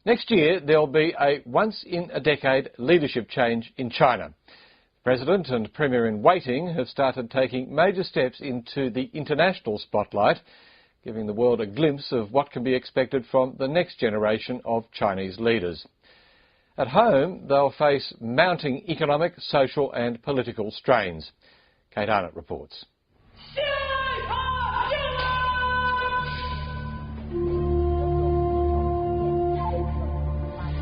Next year, there'll be a once-in-a-decade leadership change in China. The President and Premier-in-waiting have started taking major steps into the international spotlight, giving the world a glimpse of what can be expected from the next generation of Chinese leaders. At home, they'll face mounting economic, social and political strains. Kate Arnott reports.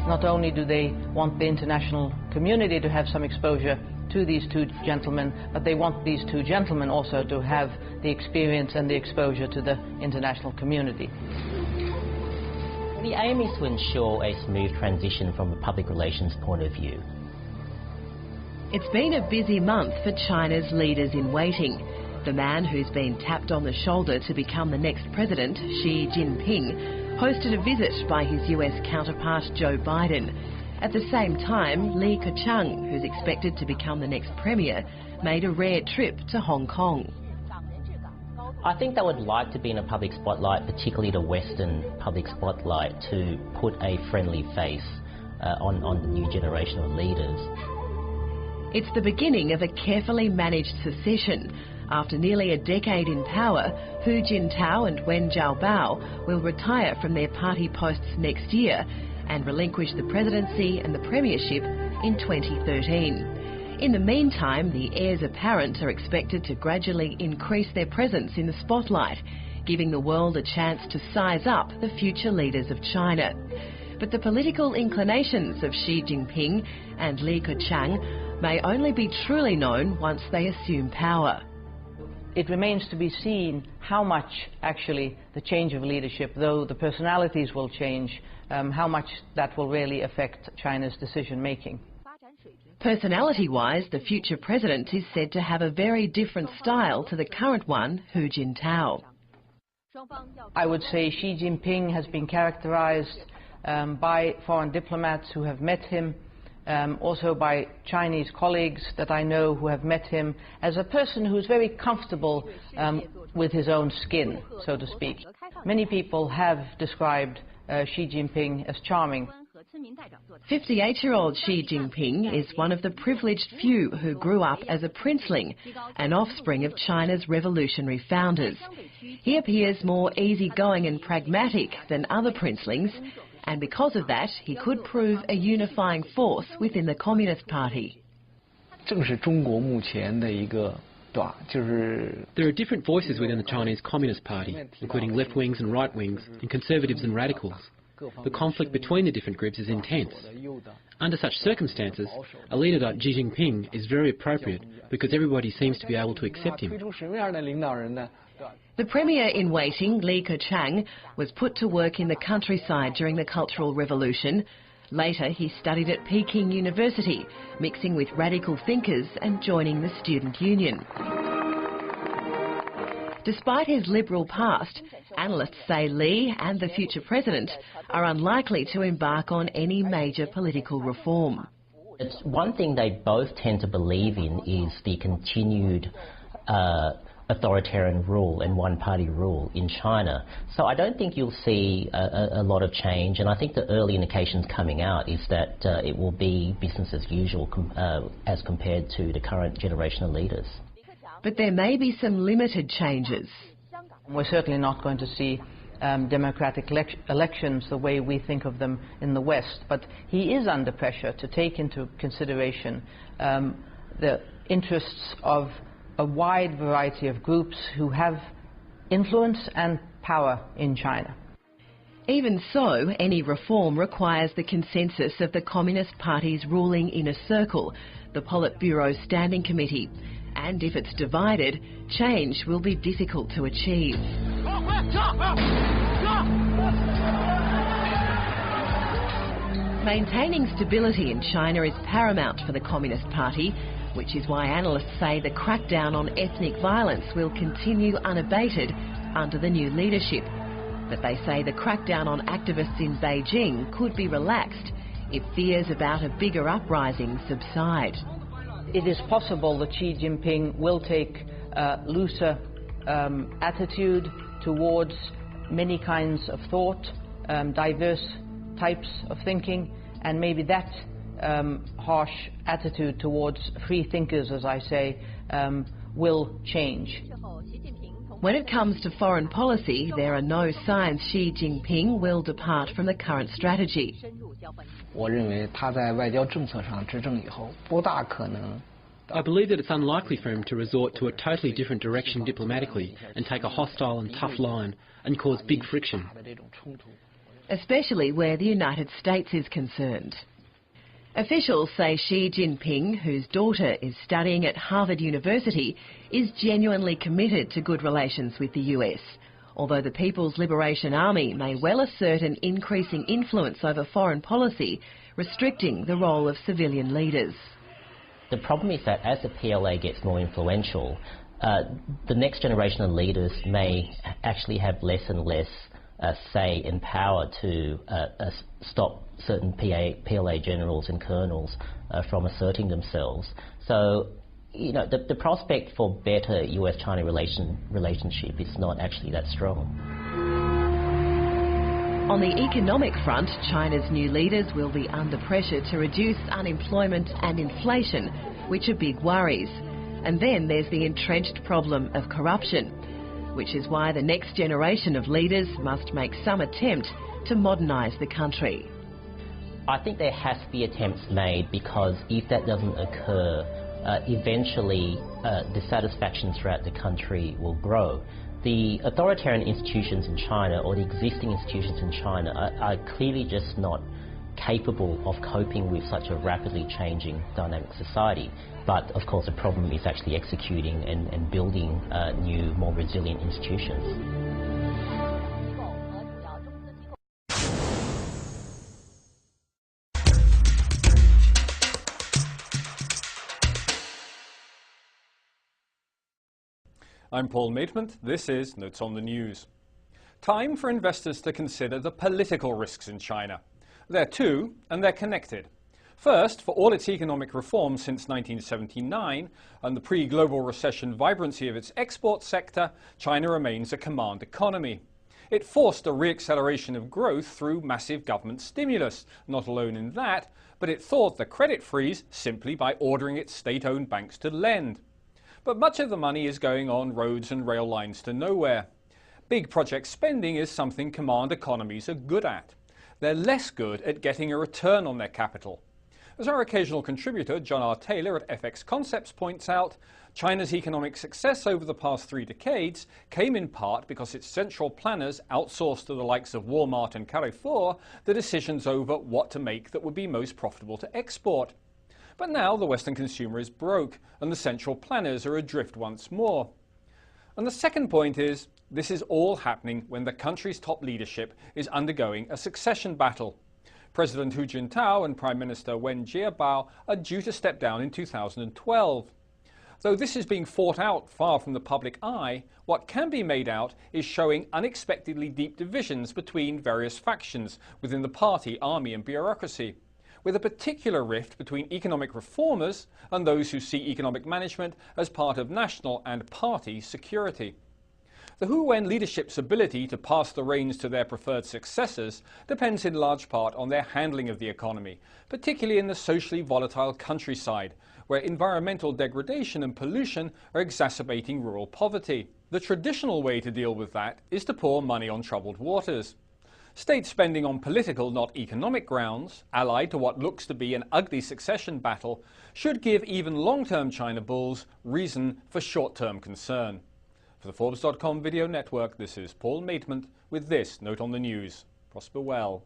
Not only do they want the international community to have some exposure to these two gentlemen, but they want these two gentlemen also to have the experience and the exposure to the international community. The aim is to ensure a smooth transition from a public relations point of view. It's been a busy month for China's leaders in waiting. The man who's been tapped on the shoulder to become the next president, Xi Jinping, hosted a visit by his US counterpart Joe Biden. At the same time, Li Keqiang, who's expected to become the next premier, made a rare trip to Hong Kong. I think they would like to be in a public spotlight, particularly the Western public spotlight, to put a friendly face on the new generation of leaders. It's the beginning of a carefully managed succession. After nearly a decade in power, Hu Jintao and Wen Jiabao will retire from their party posts next year and relinquish the presidency and the premiership in 2013. In the meantime, the heirs apparent are expected to gradually increase their presence in the spotlight, giving the world a chance to size up the future leaders of China. But the political inclinations of Xi Jinping and Li Keqiang may only be truly known once they assume power. It remains to be seen how much actually the change of leadership, though the personalities will change, how much that will really affect China's decision-making. Personality-wise, the future president is said to have a very different style to the current one, Hu Jintao. I would say Xi Jinping has been characterized by foreign diplomats who have met him, also by Chinese colleagues that I know who have met him, as a person who's very comfortable with his own skin, so to speak. Many people have described Xi Jinping as charming. 58-year-old Xi Jinping is one of the privileged few who grew up as a princeling, an offspring of China's revolutionary founders. He appears more easygoing and pragmatic than other princelings, and because of that, he could prove a unifying force within the Communist Party. There are different voices within the Chinese Communist Party, including left-wings and right-wings, and conservatives and radicals. The conflict between the different groups is intense. Under such circumstances, a leader like Xi Jinping is very appropriate because everybody seems to be able to accept him. The Premier-in-waiting, Li Keqiang, was put to work in the countryside during the Cultural Revolution. Later, he studied at Peking University, mixing with radical thinkers and joining the student union. Despite his liberal past, analysts say Li and the future president are unlikely to embark on any major political reform. It's one thing they both tend to believe in is the continued authoritarian rule and one-party rule in China. So I don't think you'll see a lot of change, and I think the early indications coming out is that it will be business as usual as compared to the current generation of leaders. But there may be some limited changes. We're certainly not going to see democratic elections the way we think of them in the West, but he is under pressure to take into consideration the interests of a wide variety of groups who have influence and power in China. Even so, any reform requires the consensus of the Communist Party's ruling inner circle, the Politburo Standing Committee. And if it's divided, change will be difficult to achieve. Maintaining stability in China is paramount for the Communist Party, which is why analysts say the crackdown on ethnic violence will continue unabated under the new leadership. But they say the crackdown on activists in Beijing could be relaxed if fears about a bigger uprising subside. It is possible that Xi Jinping will take a looser attitude towards many kinds of thought, diverse types of thinking, and maybe that harsh attitude towards free thinkers, as I say, will change. When it comes to foreign policy, there are no signs Xi Jinping will depart from the current strategy. I believe that it's unlikely for him to resort to a totally different direction diplomatically and take a hostile and tough line and cause big friction. Especially where the United States is concerned. Officials say Xi Jinping, whose daughter is studying at Harvard University, is genuinely committed to good relations with the US, although the People's Liberation Army may well assert an increasing influence over foreign policy, restricting the role of civilian leaders. The problem is that as the PLA gets more influential, the next generation of leaders may actually have less and less say and power to stop certain PLA generals and colonels from asserting themselves. So, you know, the prospect for better US-China relationship is not actually that strong. On the economic front, China's new leaders will be under pressure to reduce unemployment and inflation, which are big worries. And then there's the entrenched problem of corruption, which is why the next generation of leaders must make some attempt to modernise the country. I think there has to be attempts made, because if that doesn't occur, eventually dissatisfaction throughout the country will grow. The authoritarian institutions in China, or the existing institutions in China, are clearly just not capable of coping with such a rapidly changing dynamic society. But of course the problem is actually executing and building new, more resilient institutions. I'm Paul Maidment. This is Notes on the News. Time for investors to consider the political risks in China. There are two, and they're connected. First, for all its economic reforms since 1979 and the pre-global recession vibrancy of its export sector, China remains a command economy. It forced a re-acceleration of growth through massive government stimulus. Not alone in that, but it thawed the credit freeze simply by ordering its state-owned banks to lend. But much of the money is going on roads and rail lines to nowhere. Big project spending is something command economies are good at. They're less good at getting a return on their capital. As our occasional contributor, John R. Taylor at FX Concepts points out, China's economic success over the past 3 decades came in part because its central planners outsourced to the likes of Walmart and Carrefour the decisions over what to make that would be most profitable to export. But now the Western consumer is broke and the central planners are adrift once more. And the second point is, this is all happening when the country's top leadership is undergoing a succession battle. President Hu Jintao and Prime Minister Wen Jiabao are due to step down in 2012. Though this is being fought out far from the public eye, what can be made out is showing unexpectedly deep divisions between various factions within the party, army and bureaucracy, with a particular rift between economic reformers and those who see economic management as part of national and party security. The Hu-Wen leadership's ability to pass the reins to their preferred successors depends in large part on their handling of the economy, particularly in the socially volatile countryside, where environmental degradation and pollution are exacerbating rural poverty. The traditional way to deal with that is to pour money on troubled waters. State spending on political, not economic grounds, allied to what looks to be an ugly succession battle, should give even long-term China bulls reason for short-term concern. For the Forbes.com Video Network, this is Paul Maidment with this Note on the News. Prosper well.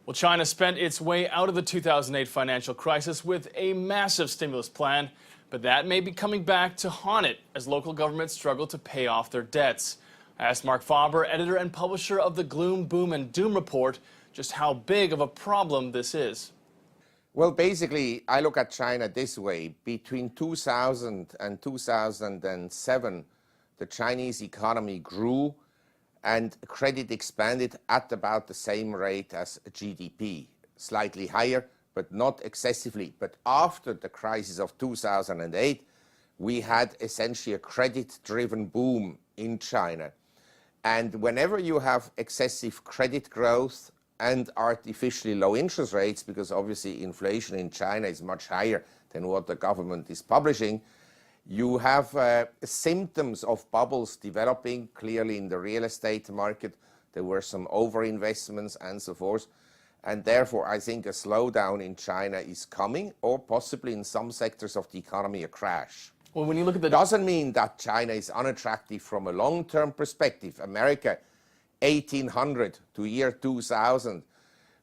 Well, China spent its way out of the 2008 financial crisis with a massive stimulus plan, but that may be coming back to haunt it as local governments struggle to pay off their debts. I asked Marc Faber, editor and publisher of the Gloom, Boom and Doom Report, just how big of a problem this is. Well, basically, I look at China this way. Between 2000 and 2007, the Chinese economy grew and credit expanded at about the same rate as GDP, slightly higher, but not excessively. But after the crisis of 2008, we had essentially a credit-driven boom in China. And whenever you have excessive credit growth and artificially low interest rates, because obviously inflation in China is much higher than what the government is publishing, you have symptoms of bubbles developing clearly in the real estate market. There were some overinvestments and so forth. And therefore, I think a slowdown in China is coming, or possibly in some sectors of the economy, a crash. Well, when you look at the... Doesn't mean that China is unattractive from a long-term perspective. America, 1800 to year 2000,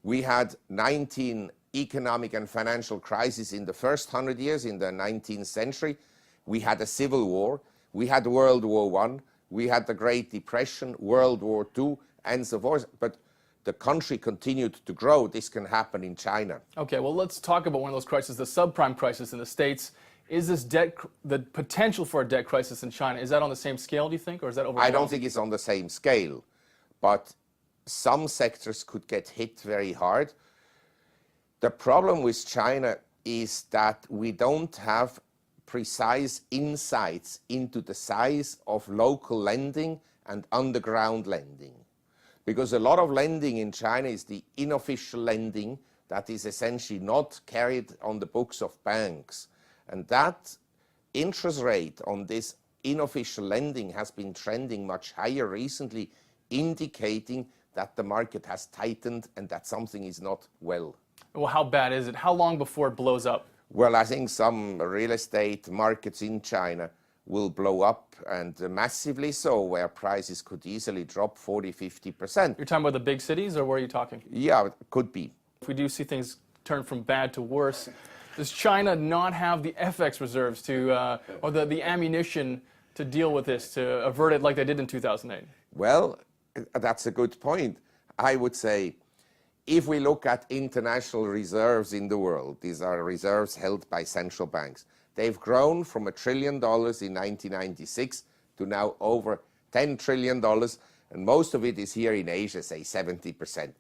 we had 19 economic and financial crises in the first 100 years in the 19th century. We had a civil war. We had World War I. We had the Great Depression, World War II, and so forth. But the country continued to grow. This can happen in China. Okay, well, let's talk about one of those crises, the subprime crisis in the States. Is this debt, the potential for a debt crisis in China, is that on the same scale, do you think, or is that overwhelming? I don't think it's on the same scale, but some sectors could get hit very hard. The problem with China is that we don't have precise insights into the size of local lending and underground lending. Because a lot of lending in China is the unofficial lending that is essentially not carried on the books of banks. And that interest rate on this unofficial lending has been trending much higher recently, indicating that the market has tightened and that something is not well. Well, how bad is it? How long before it blows up? Well, I think some real estate markets in China will blow up, and massively so, where prices could easily drop 40–50%. You're talking about the big cities, or where are you talking? Yeah, it could be. If we do see things turn from bad to worse, does China not have the FX reserves to, or the ammunition to deal with this, to avert it like they did in 2008? Well, that's a good point. I would say, if we look at international reserves in the world, these are reserves held by central banks. They've grown from $1 trillion in 1996 to now over $10 trillion, and most of it is here in Asia, say 70%.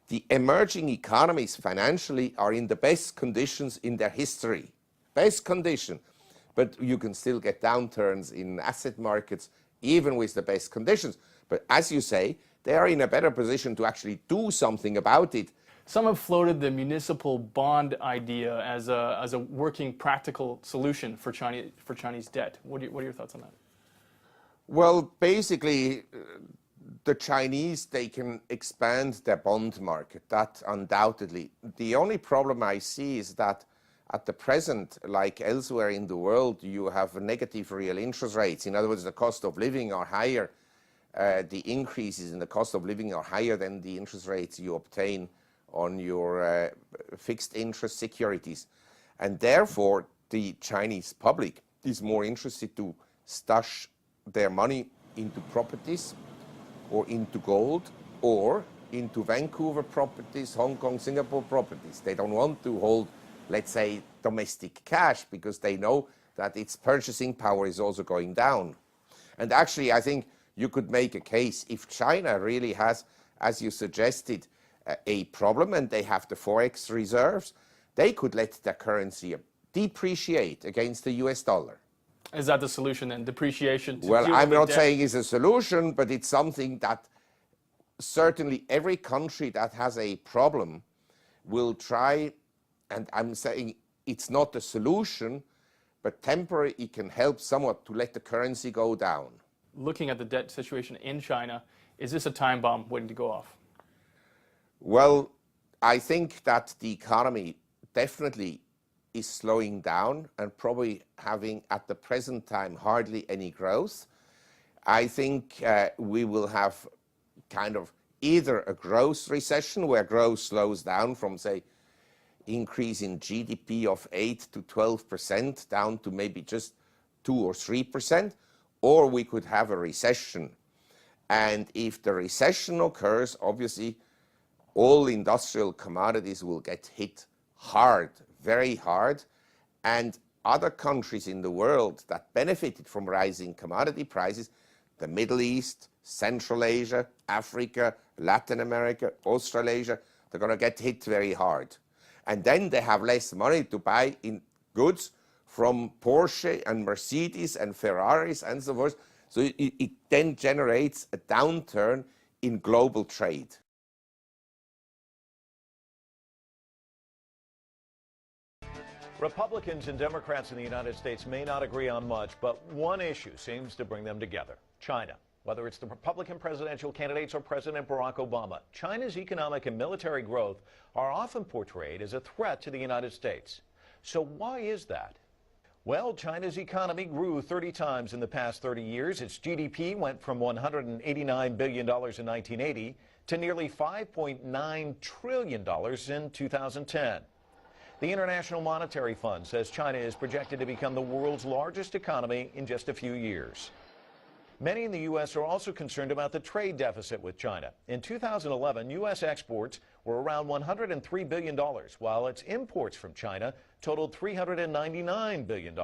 The emerging economies financially are in the best conditions in their history. Best condition. But you can still get downturns in asset markets, even with the best conditions. But as you say, they are in a better position to actually do something about it. Some have floated the municipal bond idea as a working, practical solution for Chinese debt. What are your thoughts on that? Well, basically, the Chinese, they can expand their bond market, that undoubtedly. The only problem I see is that at the present, like elsewhere in the world, you have negative real interest rates. In other words, the cost of living are higher. The increases in the cost of living are higher than the interest rates you obtain on your fixed interest securities. And therefore, the Chinese public is more interested to stash their money into properties or into gold or into Vancouver properties, Hong Kong, Singapore properties. They don't want to hold, let's say, domestic cash because they know that its purchasing power is also going down. And actually, I think you could make a case if China really has, as you suggested, a problem and they have the forex reserves, they could let their currency depreciate against the US dollar. Is that the solution then, depreciation? Well, I'm not saying it's a solution, but it's something that certainly every country that has a problem will try, and I'm saying it's not a solution, but temporarily it can help somewhat to let the currency go down. Looking at the debt situation in China, is this a time bomb waiting to go off? Well, I think that the economy definitely is slowing down and probably having at the present time hardly any growth. I think we will have kind of either a growth recession where growth slows down from, say, increase in GDP of 8 to 12% down to maybe just 2 or 3%, or we could have a recession. And if the recession occurs, obviously, all industrial commodities will get hit hard, very hard, and other countries in the world that benefited from rising commodity prices, the Middle East, Central Asia, Africa, Latin America, Australasia, they're going to get hit very hard. And then they have less money to buy in goods from Porsche and Mercedes and Ferraris and so forth. So it then generates a downturn in global trade. Republicans and Democrats in the United States may not agree on much, but one issue seems to bring them together: China. Whether it's the Republican presidential candidates or President Barack Obama, China's economic and military growth are often portrayed as a threat to the United States. So why is that? Well, China's economy grew 30 times in the past 30 years. Its GDP went from $189 billion in 1980 to nearly $5.9 trillion in 2010. The International Monetary Fund says China is projected to become the world's largest economy in just a few years. Many in the U.S. are also concerned about the trade deficit with China. In 2011, U.S. exports were around $103 billion, while its imports from China totaled $399 billion.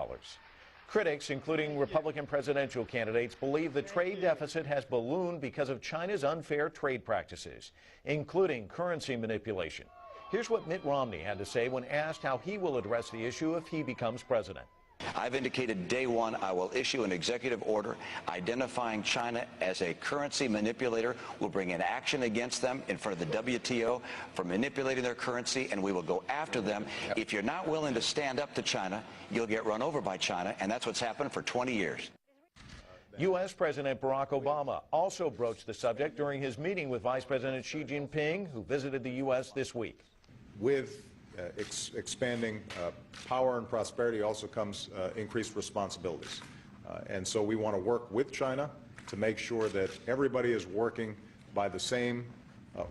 Critics, including Republican presidential candidates, believe the trade deficit has ballooned because of China's unfair trade practices, including currency manipulation. Here's what Mitt Romney had to say when asked how he will address the issue if he becomes president. I've indicated day one I will issue an executive order identifying China as a currency manipulator. We'll bring in action against them in front of the WTO for manipulating their currency, and we will go after them. If you're not willing to stand up to China, you'll get run over by China, and that's what's happened for 20 years. U.S. President Barack Obama also broached the subject during his meeting with Vice President Xi Jinping, who visited the U.S. this week. With expanding power and prosperity also comes increased responsibilities. And so we want to work with China to make sure that everybody is working by the same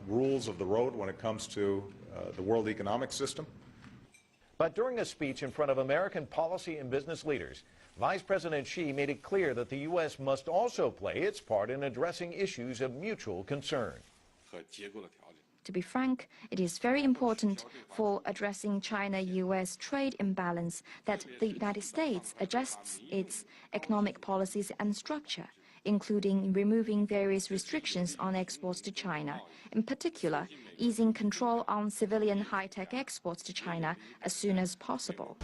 rules of the road when it comes to the world economic system. But during a speech in front of American policy and business leaders, Vice President Xi made it clear that the U.S. must also play its part in addressing issues of mutual concern. To be frank, it is very important for addressing China-U.S. trade imbalance that the United States adjusts its economic policies and structure, including removing various restrictions on exports to China, in particular, easing control on civilian high-tech exports to China as soon as possible.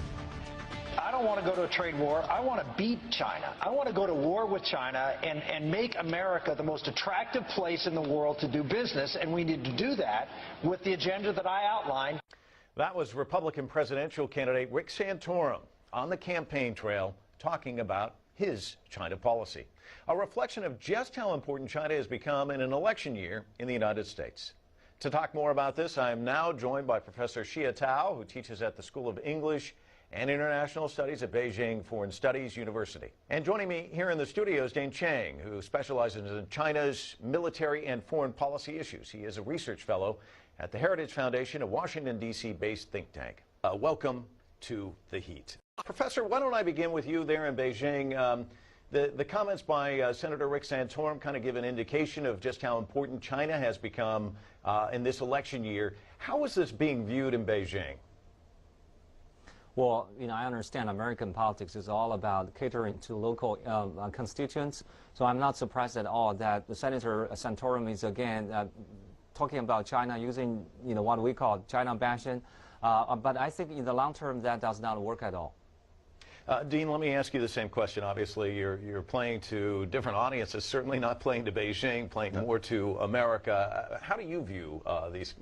I don't want to go to a trade war. I want to beat China. I want to go to war with China and make America the most attractive place in the world to do business, and we need to do that with the agenda that I outlined. That was Republican presidential candidate Rick Santorum on the campaign trail talking about his China policy, a reflection of just how important China has become in an election year in the United States. To talk more about this, I am now joined by Professor Xia Tao, who teaches at the School of English and International Studies at Beijing Foreign Studies University. And joining me here in the studio is Dane Chang, who specializes in China's military and foreign policy issues. He is a research fellow at the Heritage Foundation, a Washington, D.C. based think tank. Welcome to The Heat. Professor, why don't I begin with you there in Beijing? The comments by Senator Rick Santorum kind of give an indication of just how important China has become in this election year. How is this being viewed in Beijing? Well, I understand American politics is all about catering to local constituents, so I'm not surprised at all that Senator Santorum is again talking about China using, what we call China bashing. But I think in the long term that does not work at all. Dean, let me ask you the same question. Obviously, you're playing to different audiences, certainly not playing to Beijing, playing more to America. How do you view these?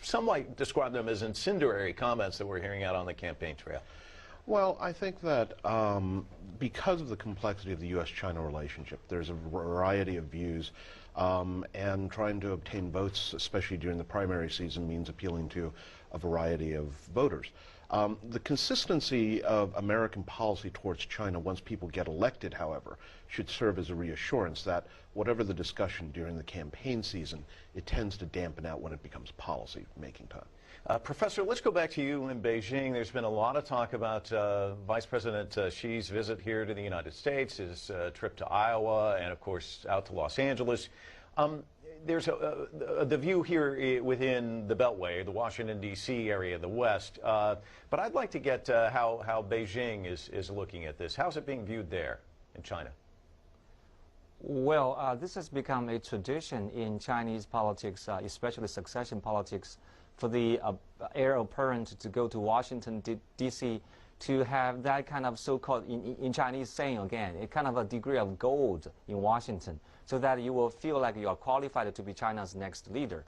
Some might describe them as incendiary comments that we're hearing out on the campaign trail. Well, I think that because of the complexity of the U.S.-China relationship, there's a variety of views, and trying to obtain votes, especially during the primary season, means appealing to a variety of voters. The consistency of American policy towards China once people get elected, however, should serve as a reassurance that whatever the discussion during the campaign season, it tends to dampen out when it becomes policy-making time. Professor, let's go back to you in Beijing. There's been a lot of talk about Vice President Xi's visit here to the United States, his trip to Iowa, and of course out to Los Angeles. There's the view here within the Beltway, the Washington, D.C. area, the West. But I'd like to get how Beijing is looking at this. How's it being viewed there in China? Well, this has become a tradition in Chinese politics, especially succession politics, for the heir apparent to go to Washington, D.C. to have that kind of so-called, in Chinese saying again, a kind of a degree of gold in Washington, so that you will feel like you are qualified to be China's next leader.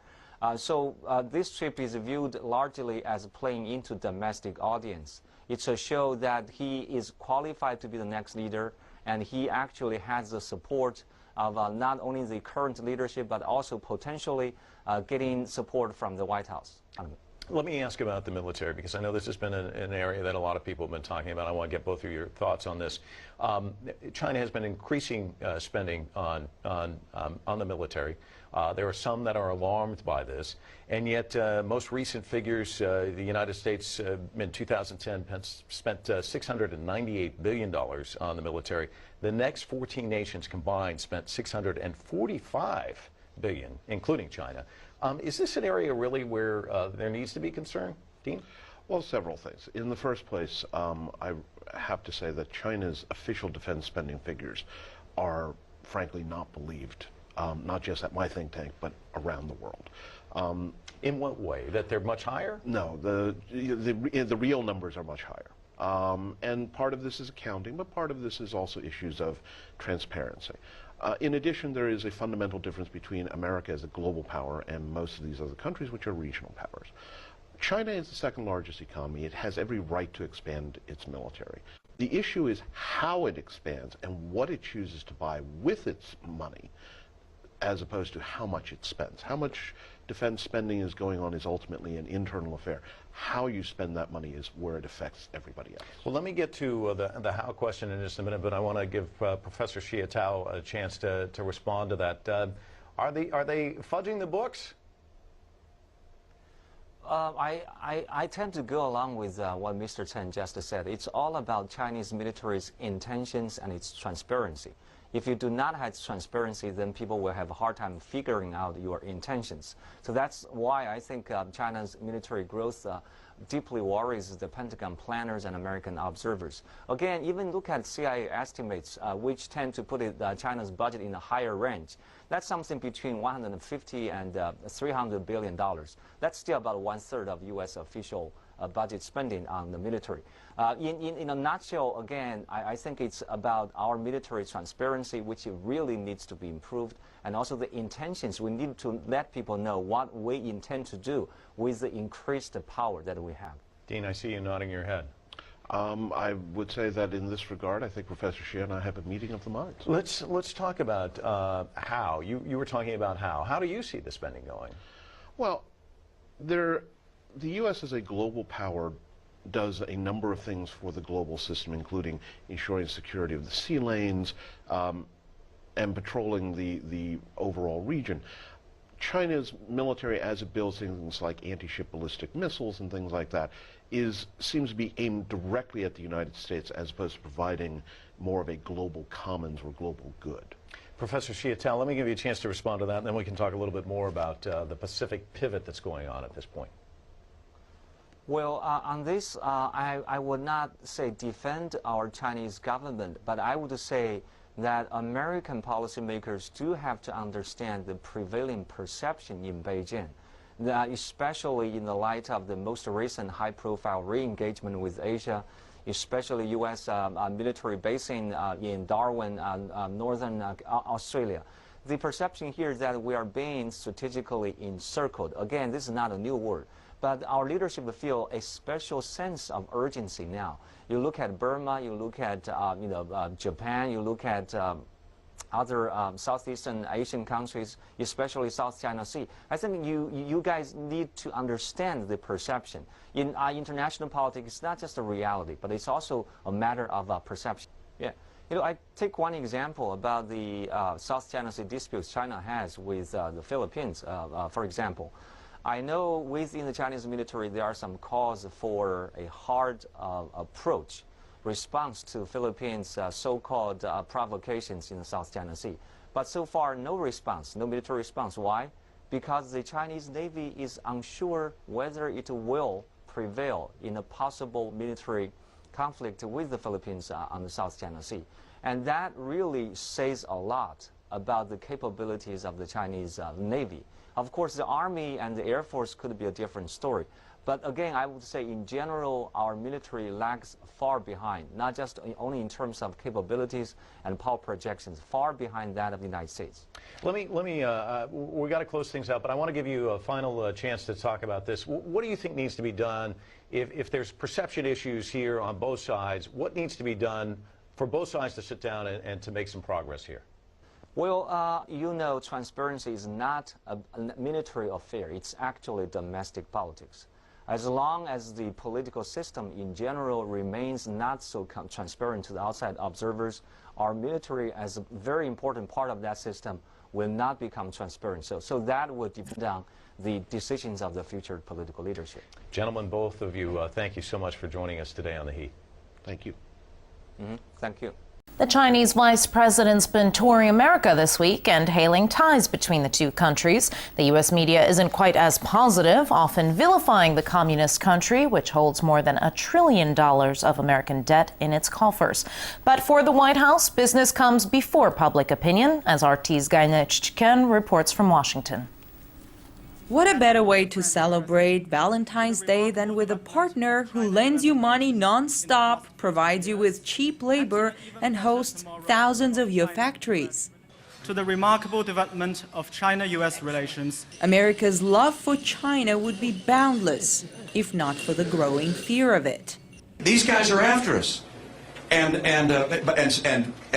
So this trip is viewed largely as playing into domestic audience. It's a show that he is qualified to be the next leader, and he actually has the support of not only the current leadership, but also potentially getting support from the White House. Let me ask about the military, because I know this has been an area that a lot of people have been talking about. I want to get both of your thoughts on this. China has been increasing spending on the military. There are some that are alarmed by this, and yet most recent figures, the United States in 2010 spent $698 billion on the military. The next 14 nations combined spent $645 billion, including China. Is this an area really where there needs to be concern, Dean? Well, several things. In the first place, I have to say that China's official defense spending figures are frankly not believed, not just at my think tank, but around the world. In what way? That they're much higher? No, the real numbers are much higher. And part of this is accounting, but part of this is also issues of transparency. In addition, there is a fundamental difference between America as a global power and most of these other countries, which are regional powers. China is the second largest economy. It has every right to expand its military. The issue is how it expands and what it chooses to buy with its money, as opposed to how much it spends. How much defense spending is going on is ultimately an internal affair. How you spend that money is where it affects everybody else. Well, let me get to the how question in just a minute, but I want to give Professor Xie Tao a chance to respond to that. Are they fudging the books? I tend to go along with what Mr. Chen just said. It's all about Chinese military's intentions and its transparency. If you do not have transparency, then people will have a hard time figuring out your intentions. So that's why I think China's military growth deeply worries the Pentagon planners and American observers. Again, even look at CIA estimates, which tend to put China's budget in a higher range. That's something between $150 and $300 billion. That's still about 1/3 of U.S. official budget spending on the military. In a nutshell, again, I think it's about our military transparency, which really needs to be improved, and also the intentions. We need to let people know what we intend to do with the increased power that we have. Dean, I see you nodding your head. I would say that in this regard, I think Professor Xie and I have a meeting of the minds. Let's talk about how. You were talking about how. How do you see the spending going? Well, the U.S. as a global power does a number of things for the global system, including ensuring security of the sea lanes and patrolling the overall region. China's military, as it builds things like anti-ship ballistic missiles and things like that, seems to be aimed directly at the United States as opposed to providing more of a global commons or global good. Professor Xie Tao, let me give you a chance to respond to that, and then we can talk a little bit more about the Pacific pivot that's going on at this point. Well, on this, I would not say defend our Chinese government, but I would say that American policymakers do have to understand the prevailing perception in Beijing, that especially in the light of the most recent high-profile re-engagement with Asia, especially U.S. military basing in Darwin, northern Australia. The perception here is that we are being strategically encircled. Again, this is not a new word. But our leadership feel a special sense of urgency now. You look at Burma, you look at Japan, you look at other Southeastern Asian countries, especially South China Sea. I think you guys need to understand the perception. In international politics, it's not just a reality, but it's also a matter of perception. Yeah. I take one example about the South China Sea disputes China has with the Philippines, for example. I know within the Chinese military there are some calls for a hard approach, response to Philippines' so-called provocations in the South China Sea. But so far, no response, no military response. Why? Because the Chinese Navy is unsure whether it will prevail in a possible military conflict with the Philippines on the South China Sea. And that really says a lot about the capabilities of the Chinese Navy. Of course, the Army and the Air Force could be a different story. But again, I would say in general, our military lags far behind, not just only in terms of capabilities and power projections, far behind that of the United States. We got to close things out, but I want to give you a final chance to talk about this. What do you think needs to be done if there's perception issues here on both sides? What needs to be done for both sides to sit down and to make some progress here? Well, you know, transparency is not a military affair. It's actually domestic politics. As long as the political system in general remains not so transparent to the outside observers, our military, as a very important part of that system, will not become transparent. So that would depend on the decisions of the future political leadership. Gentlemen, both of you, thank you so much for joining us today on The Heat. Thank you. Thank you. The Chinese vice president's been touring America this week and hailing ties between the two countries. The U.S. media isn't quite as positive, often vilifying the communist country, which holds more than $1 trillion of American debt in its coffers. But for the White House, business comes before public opinion, as RT's Gainech Chen reports from Washington. What a better way to celebrate Valentine's Day than with a partner who lends you money non-stop, provides you with cheap labor, and hosts thousands of your factories. To the remarkable development of China-U.S. relations, America's love for China would be boundless, if not for the growing fear of it. These guys are after us, and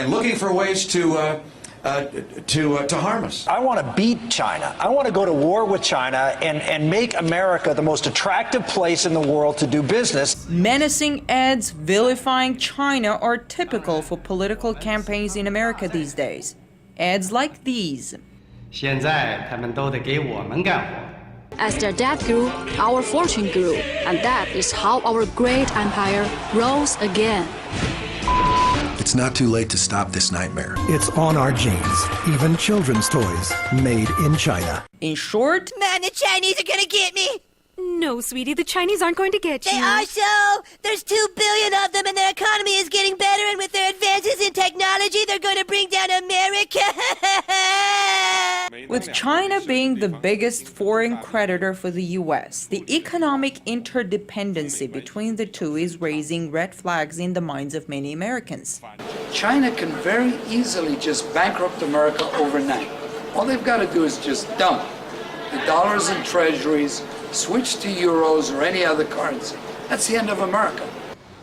looking for ways to harm us. I want to beat China. I want to go to war with China and make America the most attractive place in the world to do business. Menacing ads vilifying China are typical for political campaigns in America these days. Ads like these. As their debt grew, our fortune grew, and that is how our great empire rose again. It's not too late to stop this nightmare. It's on our genes, even children's toys made in China. In short, Man, the Chinese are gonna get me! No, sweetie, the Chinese aren't going to get you. They are so! There's 2 billion of them and their economy is getting better, and with their advances in technology, they're gonna bring down America! With China being the biggest foreign creditor for the U.S., the economic interdependency between the two is raising red flags in the minds of many Americans. China can very easily just bankrupt America overnight. All they've got to do is just dump the dollars and treasuries, switch to euros or any other currency. That's the end of America.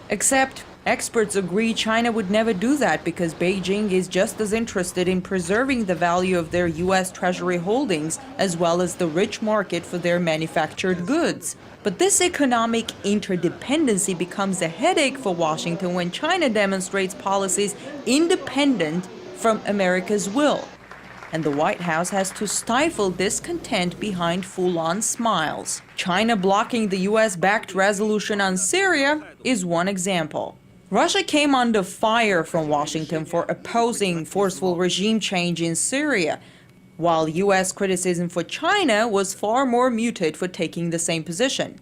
Except experts agree China would never do that because Beijing is just as interested in preserving the value of their U.S. Treasury holdings as well as the rich market for their manufactured goods. But this economic interdependency becomes a headache for Washington when China demonstrates policies independent from America's will. And the White House has to stifle discontent behind full-on smiles. China blocking the U.S.-backed resolution on Syria is one example. Russia came under fire from Washington for opposing forceful regime change in Syria, while U.S. criticism for China was far more muted for taking the same position.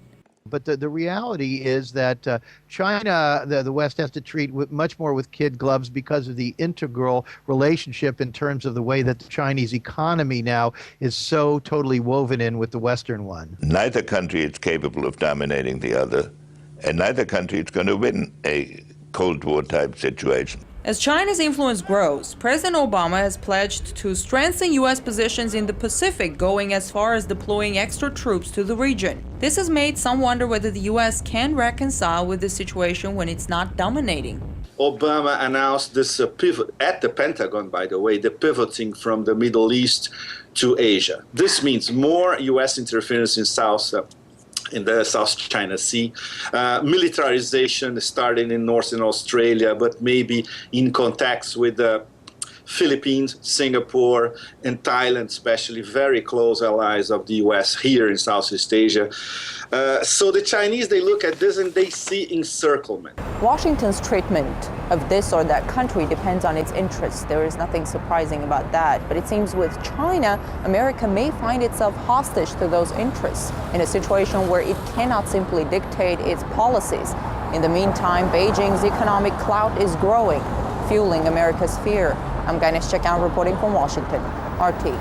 But the reality is that China, the West has to treat much more with kid gloves because of the integral relationship in terms of the way that the Chinese economy now is so totally woven in with the Western one. Neither country is capable of dominating the other, and neither country is going to win a Cold War type situation. As China's influence grows, President Obama has pledged to strengthen U.S. positions in the Pacific, going as far as deploying extra troops to the region. This has made some wonder whether the U.S. can reconcile with the situation when it's not dominating. Obama announced this pivot at the Pentagon, by the way, the pivoting from the Middle East to Asia. This means more U.S. interference in the South China Sea, militarization starting in Northern Australia, but maybe in contacts with the Philippines, Singapore, and Thailand, especially very close allies of the U.S. here in Southeast Asia. So the Chinese, they look at this and they see encirclement. Washington's treatment of this or that country depends on its interests. There is nothing surprising about that. But it seems with China, America may find itself hostage to those interests in a situation where it cannot simply dictate its policies. In the meantime, Beijing's economic clout is growing, fueling America's fear. I'm Gainech Chen reporting from Washington, RT.